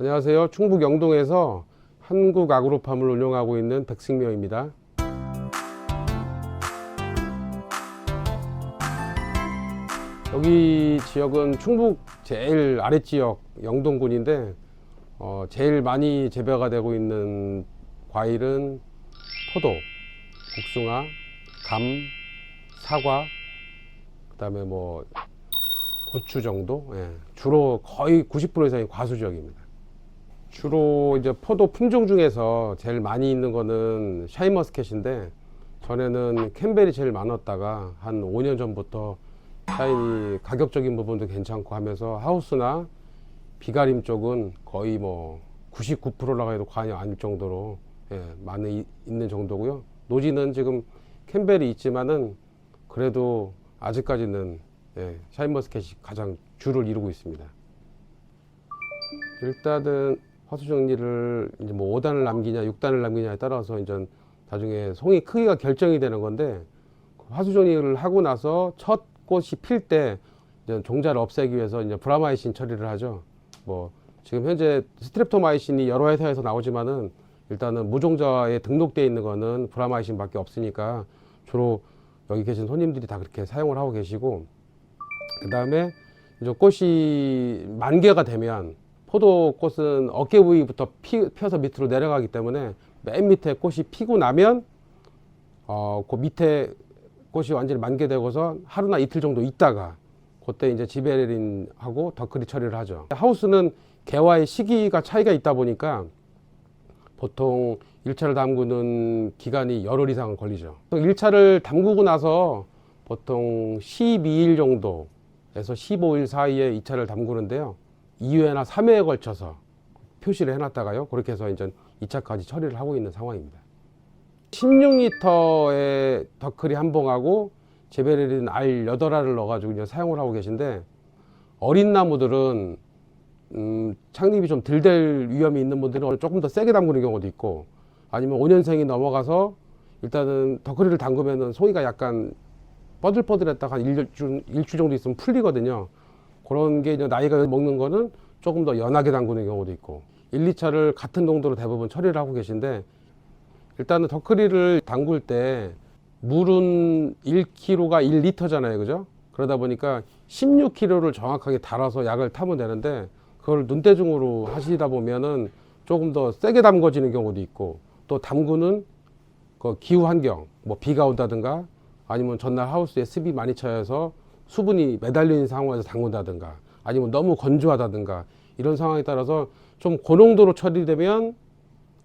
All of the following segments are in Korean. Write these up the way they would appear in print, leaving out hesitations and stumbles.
안녕하세요. 충북 영동에서 한국아그로팜을 운영하고 있는 백승명입니다. 여기 지역은 충북 제일 아랫지역 영동군인데 제일 많이 재배가 되고 있는 과일은 포도, 복숭아, 감, 사과, 그 다음에 뭐 고추 정도. 주로 거의 90% 이상이 과수 지역입니다. 주로 이제 포도 품종 중에서 제일 많이 있는 거는 샤인머스켓인데, 전에는 캠벨이 제일 많았다가 한 5년 전부터 샤인이 가격적인 부분도 괜찮고 하면서 하우스나 비가림 쪽은 거의 뭐 99%라고 해도 과언이 아닐 정도로 많이 있는 정도고요. 노지는 지금 캠벨이 있지만은 그래도 아직까지는 샤인머스켓이 가장 주를 이루고 있습니다. 일단은 화수 정리를 이제 뭐 5단을 남기냐 6단을 남기냐에 따라서 이제 나중에 송이 크기가 결정이 되는 건데, 화수 정리를 하고 나서 첫 꽃이 필 때 이제 종자를 없애기 위해서 이제 브라마이신 처리를 하죠. 뭐 지금 현재 스트랩토마이신이 여러 회사에서 나오지만은 일단은 무종자에 등록되어 있는 거는 브라마이신밖에 없으니까 주로 여기 계신 손님들이 다 그렇게 사용을 하고 계시고, 그 다음에 이제 꽃이 만개가 되면, 포도꽃은 어깨 부위부터 펴서 밑으로 내려가기 때문에 맨 밑에 꽃이 피고 나면 그 밑에 꽃이 완전히 만개되고서 하루나 이틀 정도 있다가 그때 이제 지베레린하고 덧크리 처리를 하죠. 하우스는 개화의 시기가 차이가 있다 보니까 보통 1차를 담그는 기간이 열흘 이상은 걸리죠. 1차를 담그고 나서 보통 12일 정도에서 15일 사이에 2차를 담그는데요. 2회나 3회에 걸쳐서 표시를 해놨다가요, 그렇게 해서 이제 2차까지 처리를 하고 있는 상황입니다. 16리터의 덧크리 한 봉하고 제베레린 알 8알을 넣어가지고 이제 사용을 하고 계신데, 어린 나무들은 창립이 좀 덜 될 위험이 있는 분들은 조금 더 세게 담그는 경우도 있고, 아니면 5년생이 넘어가서 일단은 덧크리를 담그면은 송이가 약간 뻐들뻐들했다가 한 일주 정도 있으면 풀리거든요. 그런 게 이제 나이가 먹는 거는 조금 더 연하게 담그는 경우도 있고, 1, 2차를 같은 농도로 대부분 처리를 하고 계신데, 일단은 덧크리를 담글 때 물은 1kg가 1리터잖아요, 그죠? 그러다 보니까 16kg를 정확하게 달아서 약을 타면 되는데, 그걸 눈대중으로 하시다 보면은 조금 더 세게 담궈지는 경우도 있고, 또 담그는 그 기후 환경, 뭐 비가 온다든가 아니면 전날 하우스에 습이 많이 차여서 수분이 매달려 있는 상황에서 담근다든가, 아니면 너무 건조하다든가, 이런 상황에 따라서 좀 고농도로 처리되면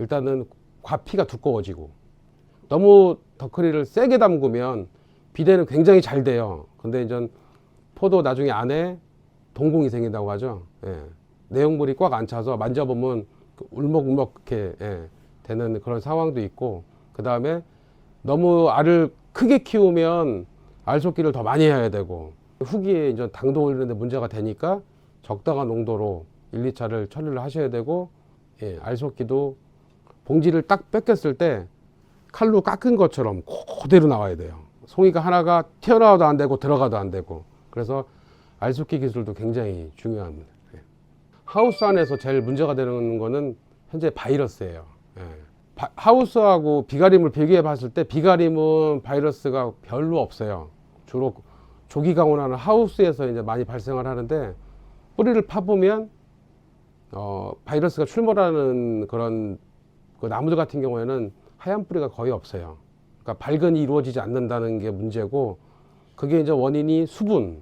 일단은 과피가 두꺼워지고, 너무 덧크리를 세게 담그면 비대는 굉장히 잘 돼요. 근데 이제 포도 나중에 안에 동공이 생긴다고 하죠. 내용물이 꽉 안 차서 만져보면 울먹울먹 이렇게 되는 그런 상황도 있고, 그 다음에 너무 알을 크게 키우면 알속기를 더 많이 해야 되고, 후기에 이제 당도 올리는데 문제가 되니까 적당한 농도로 1, 2차를 처리를 하셔야 되고, 알속기도 봉지를 딱 뺏겼을 때 칼로 깎은 것처럼 그대로 나와야 돼요. 송이가 하나가 튀어나와도 안 되고 들어가도 안 되고, 그래서 알속기 기술도 굉장히 중요합니다. 하우스 안에서 제일 문제가 되는 거는 현재 바이러스예요. 하우스하고 비가림을 비교해 봤을 때 비가림은 바이러스가 별로 없어요. 주로 조기 강원하는 하우스에서 이제 많이 발생을 하는데, 뿌리를 파보면 바이러스가 출몰하는 그런 그 나무들 같은 경우에는 하얀 뿌리가 거의 없어요. 그러니까 발근이 이루어지지 않는다는 게 문제고, 그게 이제 원인이 수분,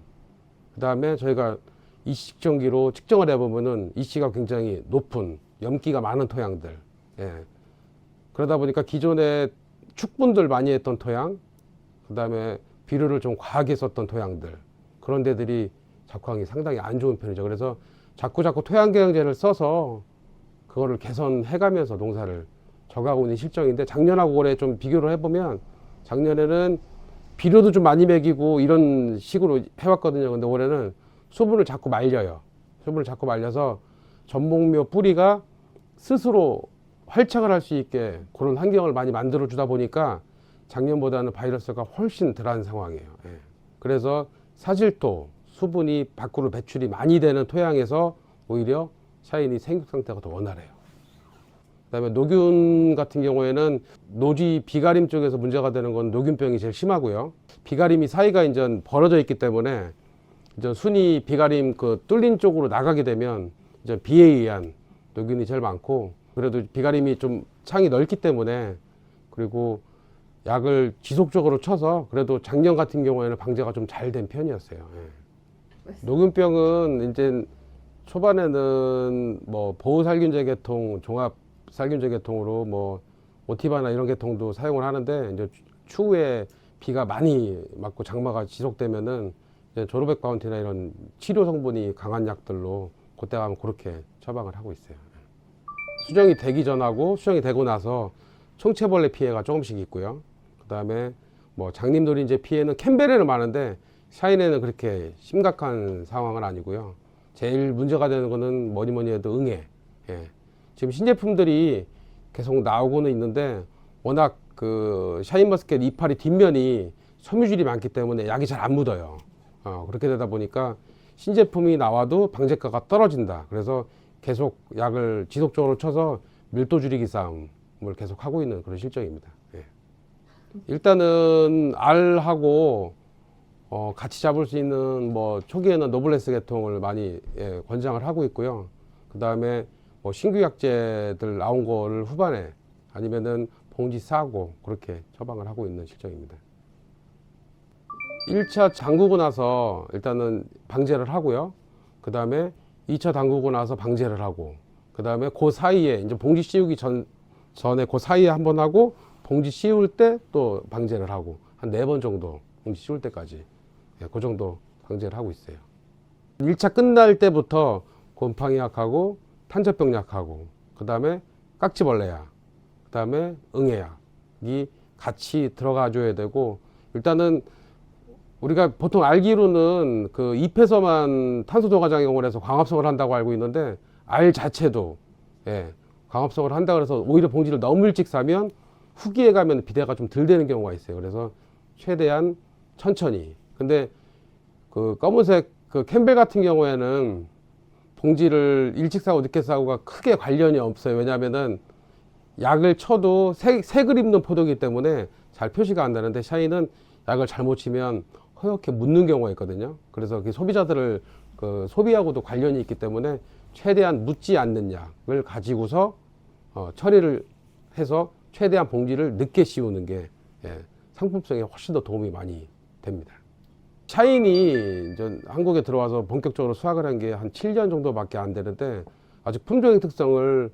그 다음에 저희가 이씨 측정기로 측정을 해보면은 이씨가 굉장히 높은 염기가 많은 토양들, 그러다 보니까 기존에 축분들 많이 했던 토양, 그 다음에 비료를 좀 과하게 썼던 토양들, 그런 데들이 작황이 상당히 안 좋은 편이죠. 그래서 자꾸 토양경제를 써서 그거를 개선해가면서 농사를 져가고 있는 실정인데, 작년하고 올해 좀 비교를 해보면 작년에는 비료도 좀 많이 먹이고 이런 식으로 해왔거든요. 근데 올해는 수분을 자꾸 말려요. 수분을 자꾸 말려서 전복묘 뿌리가 스스로 활착을 할 수 있게 그런 환경을 많이 만들어 주다 보니까 작년보다는 바이러스가 훨씬 덜한 상황이에요. 그래서 사질토, 수분이 밖으로 배출이 많이 되는 토양에서 오히려 샤인이 생육 상태가 더 원활해요. 그다음에 노균 같은 경우에는 노지 비가림 쪽에서 문제가 되는 건 노균병이 제일 심하고요. 비가림이 사이가 이제 벌어져 있기 때문에 이제 순이 비가림 그 뚫린 쪽으로 나가게 되면 이제 비에 의한 노균이 제일 많고, 그래도 비가림이 좀 창이 넓기 때문에, 그리고 약을 지속적으로 쳐서 그래도 작년 같은 경우에는 방제가 좀 잘 된 편이었어요. 예. 노균병은 이제 초반에는 뭐 보호살균제 계통, 종합살균제 계통으로 뭐 오티바나 이런 계통도 사용을 하는데, 이제 추후에 비가 많이 맞고 장마가 지속되면은 이제 조로백 바운티나 이런 치료 성분이 강한 약들로 그때 가면 그렇게 처방을 하고 있어요. 수정이 되기 전하고 수정이 되고 나서 총체벌레 피해가 조금씩 있고요. 그 다음에 뭐 장님노린재 피해는 캠벨에는 많은데 샤인에는 그렇게 심각한 상황은 아니고요. 제일 문제가 되는 거는 뭐니 해도 응애. 예. 지금 신제품들이 계속 나오고는 있는데, 워낙 그 샤인머스켓 이파리 뒷면이 섬유질이 많기 때문에 약이 잘 안 묻어요. 그렇게 되다 보니까 신제품이 나와도 방제가가 떨어진다. 그래서 계속 약을 지속적으로 쳐서 밀도 줄이기 싸움을 계속 하고 있는 그런 실정입니다. 예. 일단은 알하고 같이 잡을 수 있는, 뭐 초기에는 노블레스 계통을 많이 권장을 하고 있고요. 그 다음에 뭐 신규 약제들 나온 거를 후반에 아니면은 봉지 싸고 그렇게 처방을 하고 있는 실정입니다. 1차 잠그고 나서 일단은 방제를 하고요. 그 다음에 2차 담그고 나서 방제를 하고, 그 다음에 그 사이에 이제 봉지 씌우기 전에 그 사이에 한번 하고, 봉지 씌울 때 또 방제를 하고, 한 4번 정도 봉지 씌울 때까지 그 정도 방제를 하고 있어요. 1차 끝날 때부터 곰팡이 약하고 탄저병 약하고, 그 다음에 깍지벌레약, 그 다음에 응애약이 같이 들어가 줘야 되고, 일단은 우리가 보통 알기로는 그 잎에서만 탄소도가장 이용을 해서 광합성을 한다고 알고 있는데, 알 자체도 광합성을 한다 그래서 오히려 봉지를 너무 일찍 사면 후기에 가면 비대가 좀 덜 되는 경우가 있어요. 그래서 최대한 천천히. 근데 그 검은색 그 캠벨 같은 경우에는 봉지를 일찍 사고 늦게 사고가 크게 관련이 없어요. 왜냐하면은 약을 쳐도 색을 입는 포도이기 때문에 잘 표시가 안 되는데, 샤인은 약을 잘못 치면 허옇게 묻는 경우가 있거든요. 그래서 그 소비자들을 그 소비하고도 관련이 있기 때문에 최대한 묻지 않는 약을 가지고서 처리를 해서 최대한 봉지를 늦게 씌우는 게 상품성에 훨씬 더 도움이 많이 됩니다. 샤인이 이제 한국에 들어와서 본격적으로 수확을 한 게 한 7년 정도밖에 안 되는데, 아직 품종의 특성을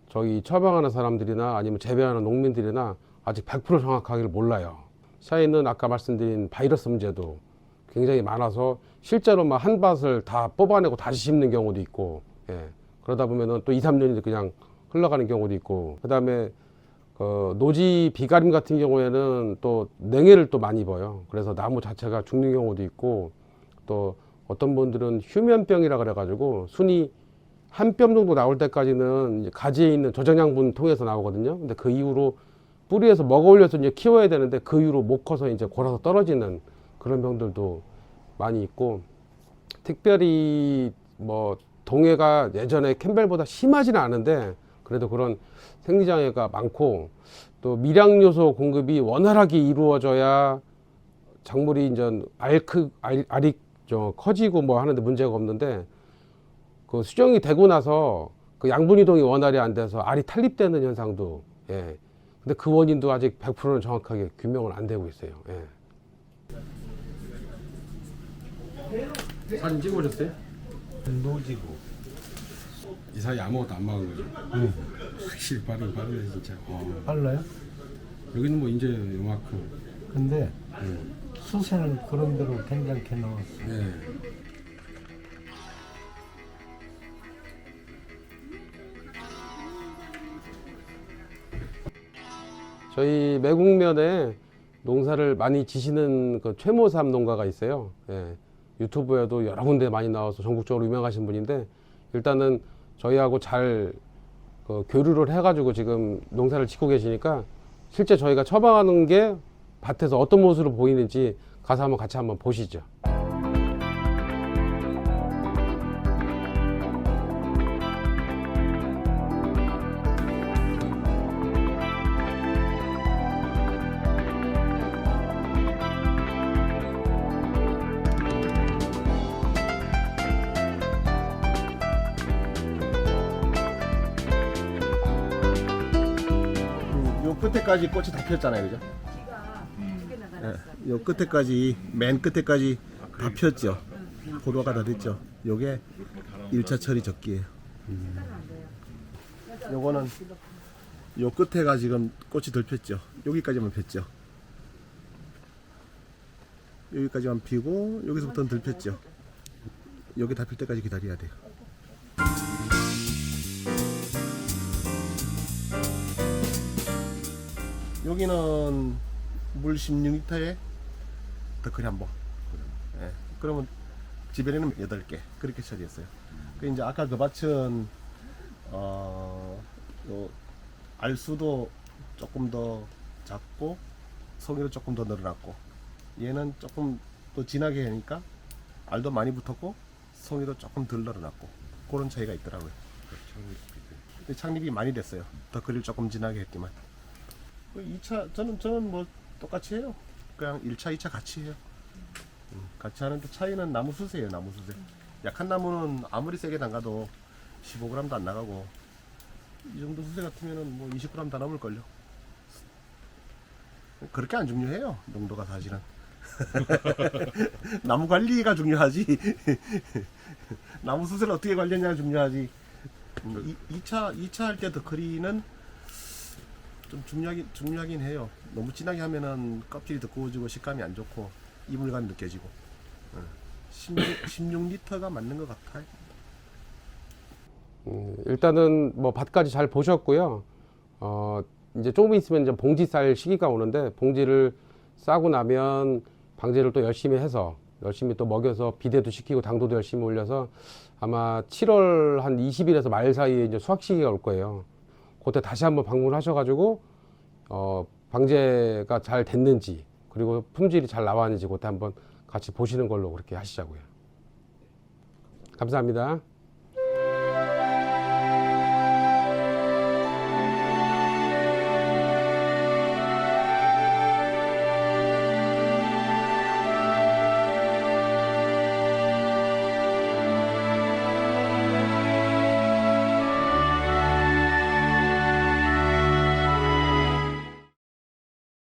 저희 처방하는 사람들이나 아니면 재배하는 농민들이나 아직 100% 정확하게 몰라요. 샤인은 아까 말씀드린 바이러스 문제도 굉장히 많아서 실제로 막 한 밭을 다 뽑아내고 다시 심는 경우도 있고, 그러다 보면은 또 2, 3년이 그냥 흘러가는 경우도 있고, 그 다음에 노지 비가림 같은 경우에는 또 냉해를 또 많이 입어요. 그래서 나무 자체가 죽는 경우도 있고, 또 어떤 분들은 휴면병이라 그래가지고 순이 한 뼘 정도 나올 때까지는 이제 가지에 있는 저장양분 통해서 나오거든요. 근데 그 이후로 뿌리에서 먹어 올려서 이제 키워야 되는데 그 이후로 못 커서 이제 골아서 떨어지는 그런 병들도 많이 있고, 특별히 뭐 동해가 예전에 캠벨보다 심하지는 않은데 그래도 그런 생리장애가 많고, 또 미량 요소 공급이 원활하게 이루어져야 작물이 이제 알이 좀 커지고 뭐 하는데 문제가 없는데, 그 수정이 되고 나서 그 양분 이동이 원활히 안 돼서 알이 탈립되는 현상도, 근데 그 원인도 아직 100%는 정확하게 규명은 안 되고 있어요. 사진 찍어줬어요? 노지고. 이 사이 아무것도 안 막은 거죠? 응. 확실히 빠르네 진짜. 빨라요? 여기는 뭐 이제 요만큼. 근데 수세는 그런 대로 괜찮게 나왔어. 저희 매국면에 농사를 많이 지시는 그 최모삼 농가가 있어요. 유튜브에도 여러 군데 많이 나와서 전국적으로 유명하신 분인데, 일단은 저희하고 잘 교류를 해가지고 지금 농사를 짓고 계시니까 실제 저희가 처방하는 게 밭에서 어떤 모습으로 보이는지 가서 한번 같이 한번 보시죠. 끝에까지 꽃이 다 폈잖아요, 그죠? 예, 요 끝에까지 맨 끝에까지 다 폈죠. 포도가 다 됐죠. 요게 1차 처리 적기예요. 요거는 요 끝에가 지금 꽃이 덜 폈죠. 여기까지만 폈죠. 여기까지만 피고 여기서부터는 덜 폈죠. 여기 다 필 때까지 기다려야 돼요. 여기는 물 16리터에 덧커리 한 번. 예, 그러면 지베리는 8개 그렇게 처리했어요. 그 이제 아까 그 밭은 요 알수도 조금 더 작고 송이도 조금 더 늘어났고, 얘는 조금 더 진하게 하니까 알도 많이 붙었고 송이도 조금 덜 늘어났고 그런 차이가 있더라고요. 근데 창립이 많이 됐어요. 덧커리를 조금 진하게 했지만. 2차 저는 뭐 똑같이 해요. 그냥 1차, 2차 같이 해요. 같이 하는데 차이는 나무 수세예요. 나무 수세. 약한 나무는 아무리 세게 담가도 15g도 안 나가고, 이 정도 수세 같으면은 뭐 20g 다 넘을걸요. 그렇게 안 중요해요. 농도가 사실은. 나무 관리가 중요하지. 나무 수세를 어떻게 관리하냐가 중요하지. 2차 할 때 덧커리는 좀 중요하긴 해요. 너무 진하게 하면은 껍질이 두꺼워지고 식감이 안 좋고 이물감이 느껴지고. 16리터가 맞는 것 같아요. 일단은 뭐 밭까지 잘 보셨고요. 이제 조금 있으면 이제 봉지 쌀 시기가 오는데, 봉지를 싸고 나면 방제를 또 열심히 해서 열심히 또 먹여서 비대도 시키고 당도도 열심히 올려서 아마 7월 한 20일에서 말 사이에 이제 수확 시기가 올 거예요. 그때 다시 한번 방문하셔가지고 방제가 잘 됐는지, 그리고 품질이 잘 나왔는지 그때 한번 같이 보시는 걸로 그렇게 하시자고요. 감사합니다.